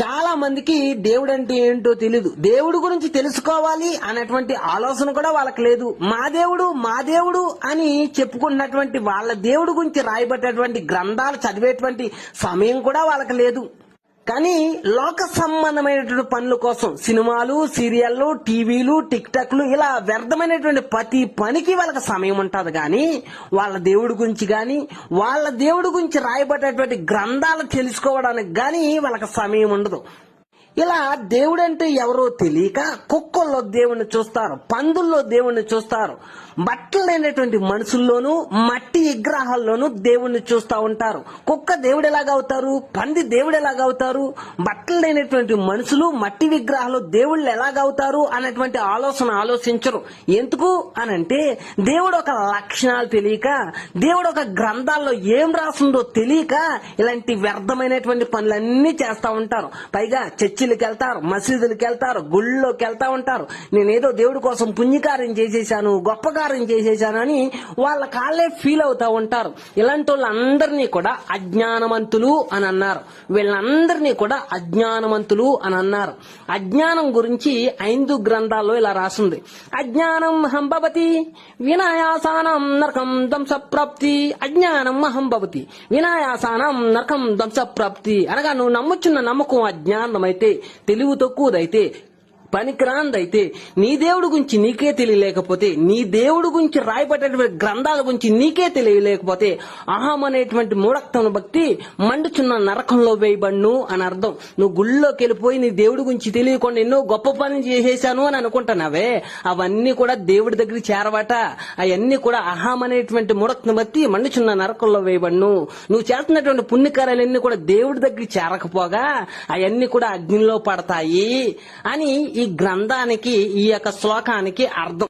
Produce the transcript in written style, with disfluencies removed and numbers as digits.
చాలా మందికి దేవుడు అంటే ఏంటో తెలీదు. దేవుడు గురించి తెలుసుకోవాలి అనేటువంటి ఆలోచన కూడా వాళ్ళకి లేదు. మా దేవుడు అని చెప్పుకున్నటువంటి వాళ్ళ దేవుడు గురించి రాయబడ్డటువంటి గ్రంథాలు చదివేటువంటి సమయం కూడా వాళ్ళకి లేదు. కానీ లోక సంబంధమైనటువంటి పనుల కోసం సినిమాలు, సీరియళ్ళు, టీవీలు, టిక్ టాక్లు ఇలా వ్యర్థమైనటువంటి ప్రతి పనికి వాళ్ళకి సమయం ఉంటుంది. కానీ వాళ్ళ దేవుడి గురించి రాయబడ్డటువంటి గ్రంథాలు తెలుసుకోవడానికి కానీ వాళ్ళకి సమయం ఉండదు. ఇలా దేవుడంటే ఎవరో తెలియక కుక్కల్లో దేవుణ్ణి చూస్తారు, పందుల్లో దేవుణ్ణి చూస్తారు, బట్టలు లేనటువంటి మనుషుల్లోనూ మట్టి విగ్రహాల్లోనూ దేవుణ్ణి చూస్తూ ఉంటారు. కుక్క దేవుడు ఎలాగవుతారు, పంది దేవుడు ఎలాగవుతారు, బట్టలు లేనటువంటి మనుషులు మట్టి విగ్రహాలు దేవుళ్ళు ఎలాగవుతారు అనేటువంటి ఆలోచించరు. ఎందుకు అనంటే దేవుడు ఒక లక్షణాలు తెలియక, దేవుడు ఒక గ్రంథాల్లో ఏం రాసిందో తెలియక ఇలాంటి వ్యర్థమైనటువంటి పనులన్నీ చేస్తూ ఉంటారు. పైగా చర్చిలకు వెళ్తారు, మసీదులకు వెళ్తారు, గుళ్ళోకి వెళ్తా ఉంటారు. నేనేదో దేవుడి కోసం పుణ్యకార్యం చేసేసాను, గొప్ప కార్యం చేసేసాను అని వాళ్ళ కాళ్ళే ఫీల్ అవుతా ఉంటారు. ఇలాంటి వాళ్ళందరినీ కూడా అజ్ఞానవంతులు అని అన్నారు. వీళ్ళందరినీ కూడా అజ్ఞానవంతులు అని అన్నారు. అజ్ఞానం గురించి 5 గ్రంథాల్లో ఇలా రాసింది. అజ్ఞానం హంభవతి వినాయాసానం నరకం ధ్వంసప్రాప్తి. అజ్ఞానం హంభవతి వినాయాసానం నరకం ధ్వంసప్రాప్తి అనగా నువ్వు నమ్ముచున్న నమ్మకం అజ్ఞానమైతే, తెలివి తక్కువదైతే, పనికిరాందైతే, నీ దేవుడి గురించి నీకే తెలియలేకపోతే, నీ దేవుడి గురించి రాయబడేటువంటి గ్రంథాల గురించి నీకే తెలియలేకపోతే అహం అనేటువంటి మూఢత్వం భక్తి మండుచున్న నరకంలో వేయబడును అని అర్థం. నువ్వు గుళ్ళోకి వెళ్ళిపోయి నీ దేవుడి గురించి తెలియకుండా ఎన్నో గొప్ప పని చేసేసాను అని అనుకుంటున్నావే, అవన్నీ కూడా దేవుడి దగ్గర చేరవట. అవన్నీ కూడా అహం అనేటువంటి మూఢత్వం భక్తి మండుచున్న నరకంలో వేయబడును. నువ్వు చేస్తున్నటువంటి పుణ్యకార్యాలన్నీ కూడా దేవుడి దగ్గర చేరకపోగా అవన్నీ కూడా అగ్నిలో పడతాయి అని ఈ గ్రంథానికి, ఈ యొక్క శ్లోకానికి అర్థం.